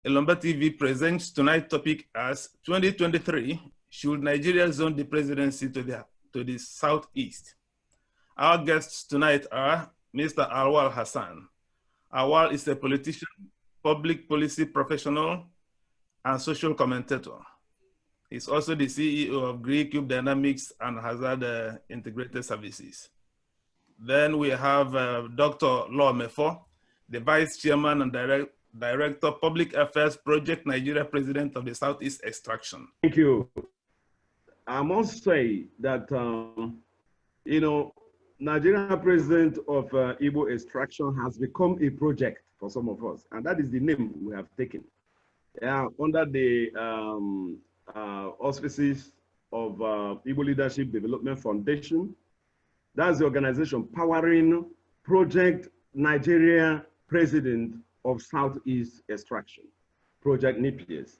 Elombah TV presents tonight's topic as 2023, should Nigeria zone the presidency to the southeast? Our guests tonight are Mr. Alwan Hassan. Alwan is a politician, public policy professional, and social commentator. He's also the CEO of Greycube Dynamics and Hazard Integrated Services. Then we have Dr. Mefor, the Vice Chairman and Director, Public Affairs Project Nigeria President of the Southeast Extraction. Thank you. I must say that, Nigerian President of Igbo Extraction has become a project for some of us, and that is the name we have taken. Under the auspices of Igbo Leadership Development Foundation. That's the organization powering Project Nigeria President of Southeast Extraction, Project NIPSEE.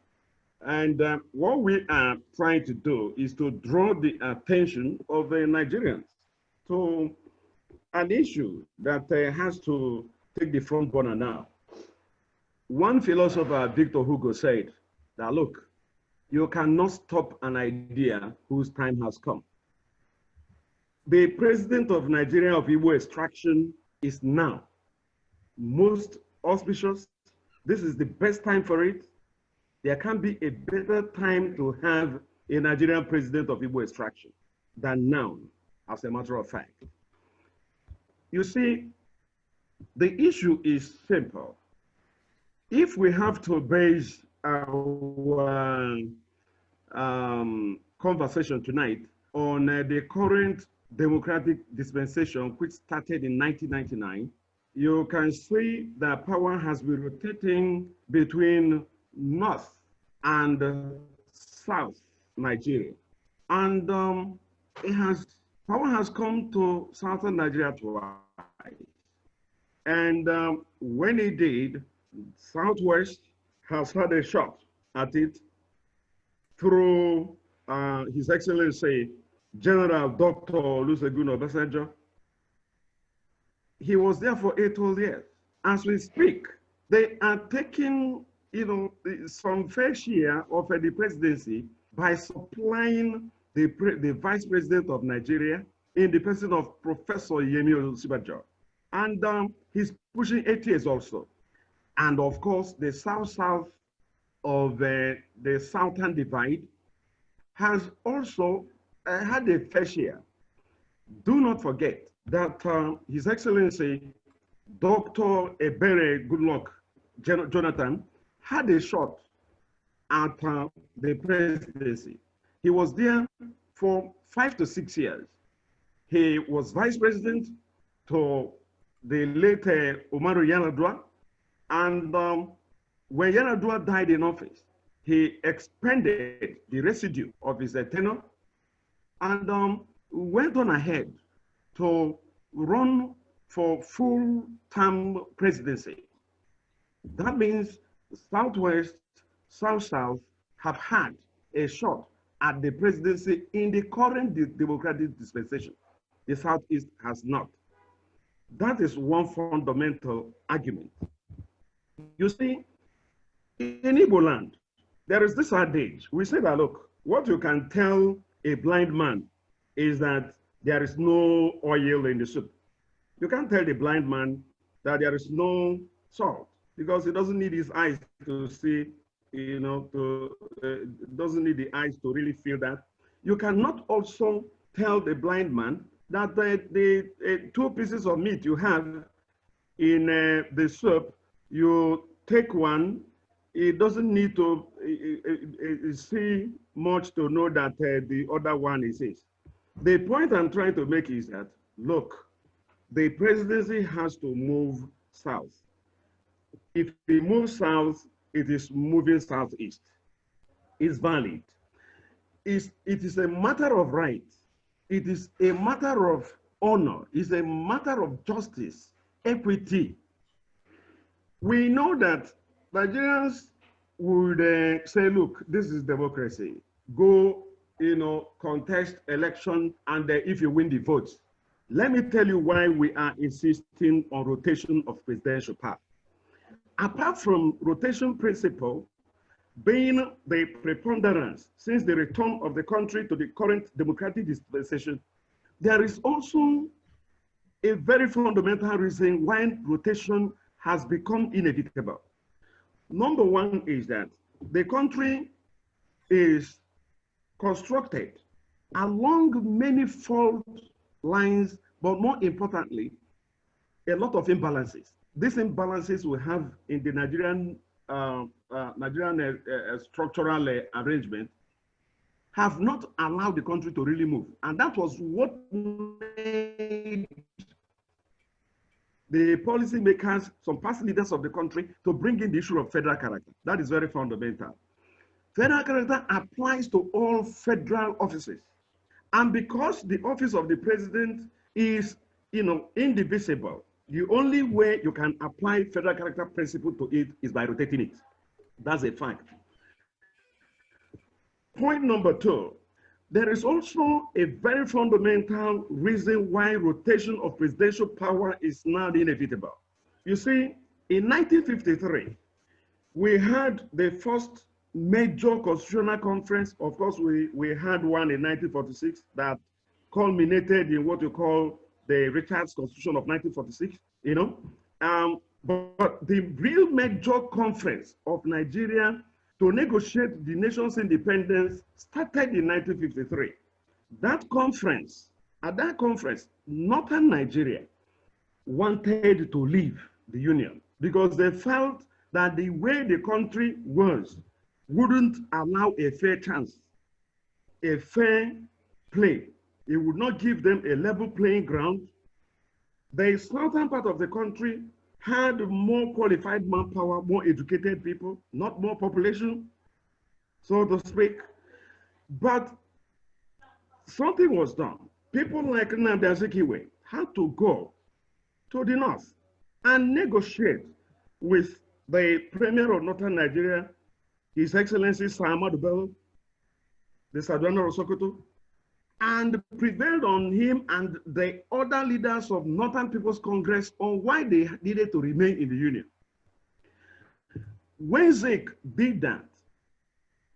And what we are trying to do is to draw the attention of the Nigerians to an issue that has to take the front burner now. One philosopher, Victor Hugo, said that, look, you cannot stop an idea whose time has come. The president of Nigeria of Igbo Extraction is now most auspicious. This is the best time for it. There can't be a better time to have a Nigerian president of Igbo Extraction than now, as a matter of fact. You see, the issue is simple. If we have to base our conversation tonight on the current democratic dispensation, which started in 1999, you can see that power has been rotating between North and South Nigeria. And power has come to Southern Nigeria twice. And when it did, Southwest has had a shot at it through His Excellency General Dr. Olusegun Obasanjo. He was there for 8 whole years. As we speak, they are taking, some fair share of the presidency by supplying the Vice President of Nigeria in the person of Professor Yemi Osibajo. And he's pushing 8 years also. And of course, the south-south of the Southern Divide has also had a fair share. Do not forget that His Excellency Dr. Ebere Goodluck Jonathan had a shot at the presidency. He was there for 5 to 6 years. He was vice president to the late Umaru Yar'Adua, and when Yar'Adua died in office, he expanded the residue of his tenure and went on ahead to run for full-term presidency. That means Southwest, South-South have had a shot at the presidency in the current democratic dispensation. The Southeast has not. That is one fundamental argument. You see, in Igbo land, there is this adage. We say that, look, what you can tell a blind man is that there is no oil in the soup. You can't tell the blind man that there is no salt because he doesn't need his eyes to see, doesn't need the eyes to really feel that. You cannot also tell the blind man that the 2 pieces of meat you have in the soup, you take one, it doesn't need to see much to know that the other one is his. The point I'm trying to make is that, look, the presidency has to move south. If it moves south, it is moving southeast. It's valid. It is a matter of right. It is a matter of honor. It's a matter of justice, equity. We know that Nigerians would say, look, this is democracy. Go, contest election, and if you win the votes. Let me tell you why we are insisting on rotation of presidential power. Apart from rotation principle being the preponderance since the return of the country to the current democratic dispensation, there is also a very fundamental reason why rotation has become inevitable. Number one is that the country is constructed along many fault lines, but more importantly, a lot of imbalances. These imbalances we have in the Nigerian structural arrangement have not allowed the country to really move. And that was what made the policymakers, some past leaders of the country, to bring in the issue of federal character. That is very fundamental. Federal character applies to all federal offices. And because the office of the president is, indivisible, the only way you can apply federal character principle to it is by rotating it. That's a fact. Point number two, there is also a very fundamental reason why rotation of presidential power is now inevitable. You see, in 1953, we had the first major constitutional conference. Of course, we had one in 1946 that culminated in what you call the Richards Constitution of 1946, but the real major conference of Nigeria to negotiate the nation's independence started in 1953. At that conference, northern Nigeria wanted to leave the Union because they felt that the way the country was wouldn't allow a fair chance, a fair play. It would not give them a level playing ground. The southern part of the country had more qualified manpower, more educated people, not more population, so to speak. But something was done. People like Nnamdi Azikiwe had to go to the north and negotiate with the Premier of Northern Nigeria, His Excellency Sir Ahmadu Bello, the Sardauna of Sokoto, and prevailed on him and the other leaders of Northern People's Congress on why they needed to remain in the Union. When Zik did that,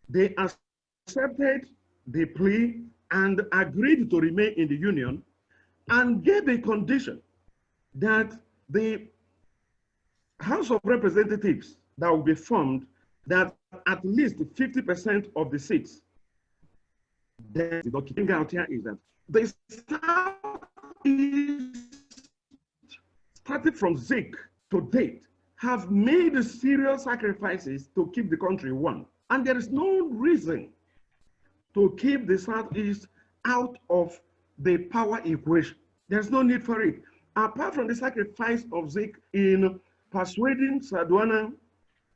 they accepted the plea and agreed to remain in the Union and gave a condition that the House of Representatives that will be formed, that at least 50% of the seats. The thing out here is that the Southeast, starting from Zik to date, have made serious sacrifices to keep the country one. And there is no reason to keep the Southeast out of the power equation. There's no need for it. Apart from the sacrifice of Zik in persuading Sardauna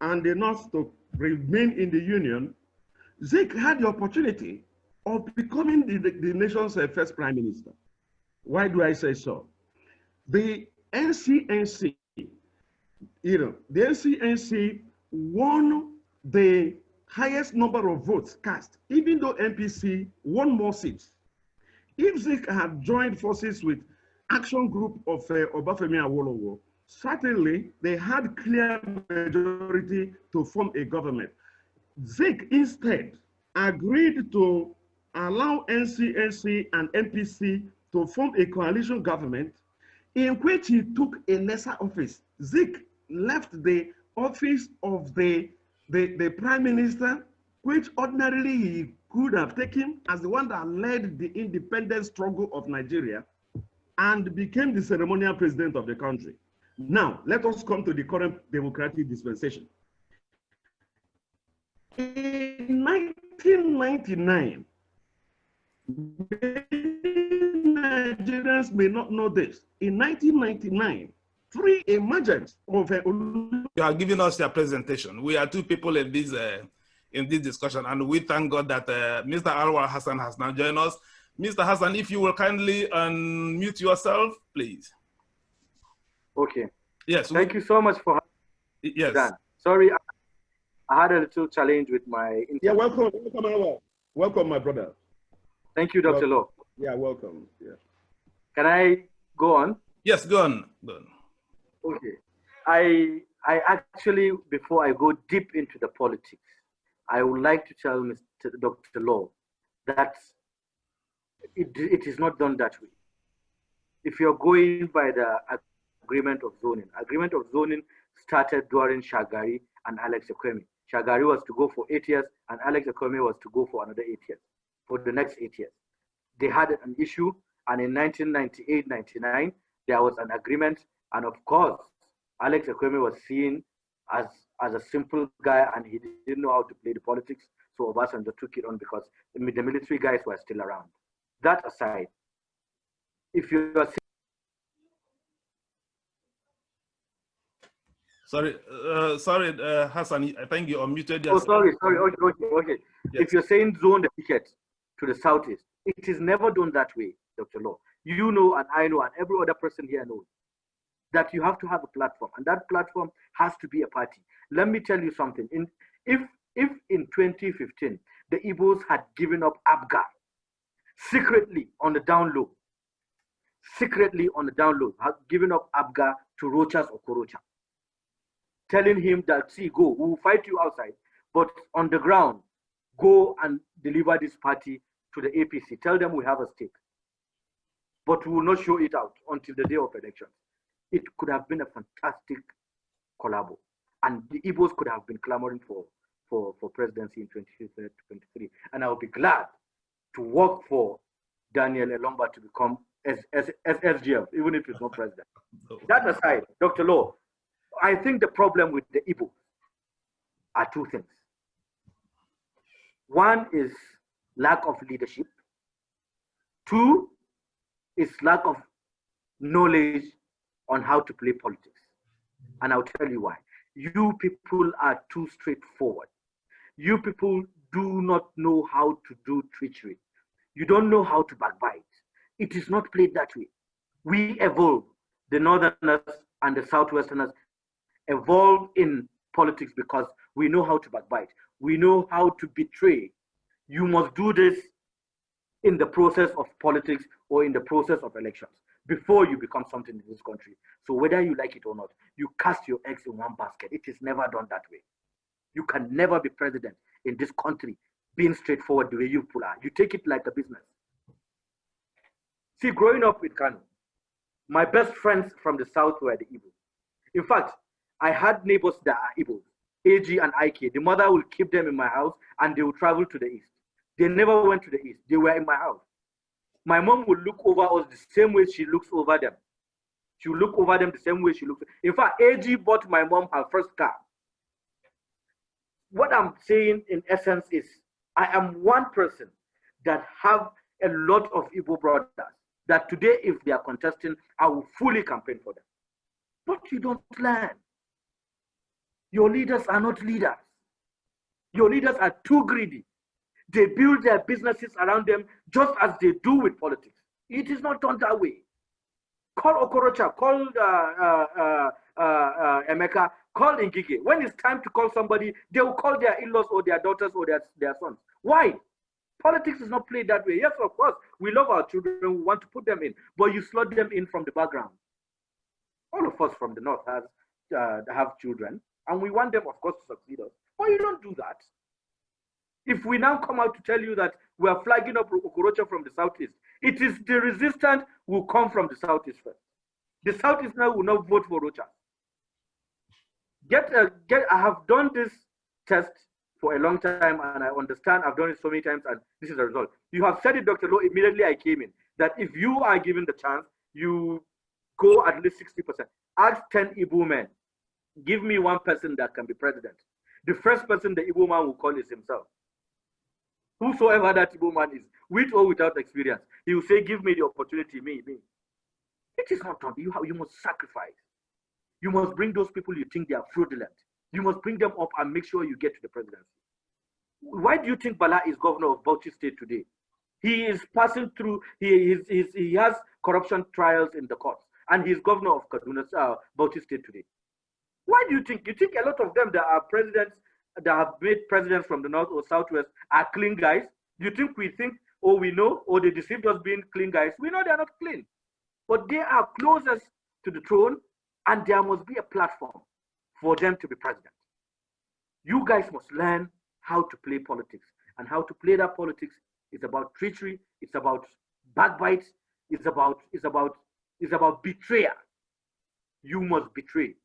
and the North to remain in the Union, Zik had the opportunity of becoming the nation's first prime minister. Why do I say so? The NCNC, the NCNC won the highest number of votes cast, even though NPC won more seats. If Zik had joined forces with Action Group of Obafemi Awolowo, certainly they had clear majority to form a government. Zik instead agreed to allow NCNC and NPC to form a coalition government in which he took a lesser office. Zik left the office of the prime minister, which ordinarily he could have taken as the one that led the independence struggle of Nigeria, and became the ceremonial president of the country. Now, let us come to the current democratic dispensation. In 1999, Nigerians may not know this. In 1999, three emergence of you are giving us your presentation. We are two people in this discussion, and we thank God that Mr. Alwan Hassan has now joined us. Mr. Hassan, if you will kindly unmute yourself, please. Okay. Yes. Thank you so much for having me. Yes. Sorry, I had a little challenge with my internet. Yeah, welcome, Alwan. Welcome, my brother. Thank you, Dr. Law. Yeah, welcome. Yeah. Can I go on? Yes, go on. Go on. Okay. I I actually, before I go deep into the politics, I would like to tell Dr. Law that it is not done that way. If you're going by the agreement of zoning started during Shagari and Alex Ekwemi. Shagari was to go for 8 years, and Alex Ekwemi was to go for another 8 years, for the next 8 years. They had an issue, and in 1998-99, there was an agreement, and of course, Alex Ekwemi was seen as a simple guy, and he didn't know how to play the politics, so Obasanjo took it on because the military guys were still around. That aside, if you are sorry, Hassan, I think you unmuted yourself. Oh, sorry. Okay. Yes. If you're saying zone the ticket to the southeast, it is never done that way, Dr. Law. You know, and I know, and every other person here knows that you have to have a platform, and that platform has to be a party. Let me tell you something. If in 2015 the Igbos had given up Abga secretly on the down low, had given up Abga to Rochas or Korocha, telling him that, see, go, we will fight you outside, but on the ground, go and deliver this party to the APC. Tell them we have a stake, but we will not show it out until the day of elections. It could have been a fantastic collabo, and the Igbos could have been clamoring for presidency in 2023. And I will be glad to work for Daniel Elombah to become SGF, even if he's not president. That aside, Dr. Law, I think the problem with the Igbos are two things. One is lack of leadership. Two is lack of knowledge on how to play politics. And I'll tell you why. You people are too straightforward. You people do not know how to do treachery. You don't know how to backbite. It is not played that way. We evolve, the Northerners and the Southwesterners evolve in politics because we know how to backbite. We know how to betray. You must do this in the process of politics or in the process of elections before you become something in this country. So whether you like it or not, you cast your eggs in one basket. It is never done that way. You can never be president in this country being straightforward the way you people are. You take it like a business. See, growing up with Kano, my best friends from the South were the Igbos. In fact, I had neighbors that are Igbos, AG and IK. The mother will keep them in my house and they will travel to the east. They never went to the east. They were in my house. My mom will look over us the same way she looks over them. She will look over them the same way she looks. In fact, AG bought my mom her first car. What I'm saying in essence is I am one person that have a lot of Igbo brothers that today, if they are contesting, I will fully campaign for them. But you don't learn. Your leaders are not leaders. Your leaders are too greedy. They build their businesses around them just as they do with politics. It is not done that way. Call Okorocha, call Emeka, call Ngige. When it's time to call somebody, they will call their in-laws or their daughters or their sons. Why? Politics is not played that way. Yes, of course, we love our children, we want to put them in, but you slot them in from the background. All of us from the north have children, and we want them, of course, to succeed us. But you don't do that. If we now come out to tell you that we are flagging up Okorocha from the southeast, it is the resistance will come from the southeast first. The southeast now will not vote for Rocha. I have done this test for a long time, and I understand. I've done it so many times, and this is the result. You have said it, Dr. Lowe, immediately I came in, that if you are given the chance, you go at least 60%. Ask 10 Igbo men, give me one person that can be president. The first person the Igbo man will call is himself. Whosoever that Igbo man is, with or without experience, he will say, give me the opportunity, me. It is not done. You must sacrifice. You must bring those people you think they are fraudulent. You must bring them up and make sure you get to the presidency. Why do you think Bala is governor of Bauchi State today? He is passing through, he has corruption trials in the courts, and he's governor of Kaduna, Bauchi State today. Why do you think? You think a lot of them that are presidents, that have made presidents from the north or southwest are clean guys? You think we think, or we know, or they deceived us being clean guys? We know they are not clean. But they are closest to the throne, and there must be a platform for them to be president. You guys must learn how to play politics, and how to play that politics is about treachery, it's about backbite, it's about betrayal. You must betray.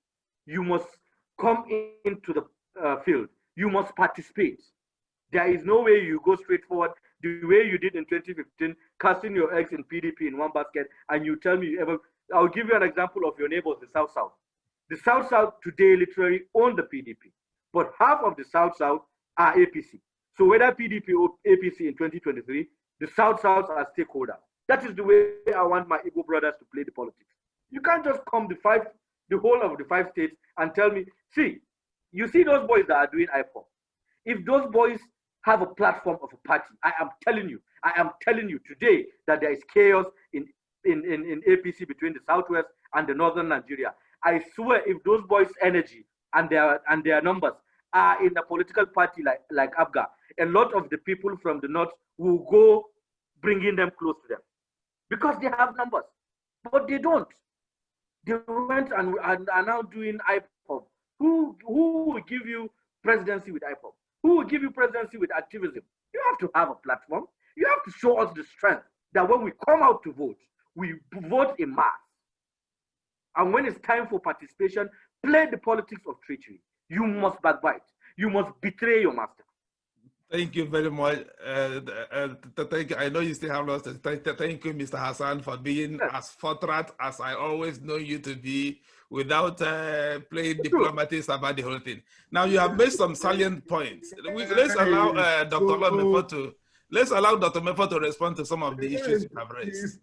You must come into the field. You must participate. There is no way you go straight forward the way you did in 2015, casting your eggs in PDP in one basket, and you tell me you ever. I'll give you an example of your neighbors, the South South. The South South today literally own the PDP, but half of the South South are APC. So whether PDP or APC in 2023, the South South are stakeholders. That is the way I want my Igbo brothers to play the politics. You can't just come the whole of the 5 states and tell me, see, you see those boys that are doing IPOP. If those boys have a platform of a party, I am telling you today that there is chaos in APC between the Southwest and the Northern Nigeria. I swear, if those boys' energy and their numbers are in a political party like ABGA, a lot of the people from the North will go bringing them close to them because they have numbers, but they don't. They went and are now doing IPOP. Who will give you presidency with IPOP? Who will give you presidency with activism? You have to have a platform. You have to show us the strength that when we come out to vote, we vote in mass. And when it's time for participation, play the politics of treachery. You must backbite. You must betray your master. Thank you very much. Thank you. I know you still have lost it. Thank you, Mr. Hassan, for being as forthright as I always know you to be, without playing diplomatics about the whole thing. Now, you have made some salient points. Let's allow Dr. Mefor to respond to some of the issues you have raised.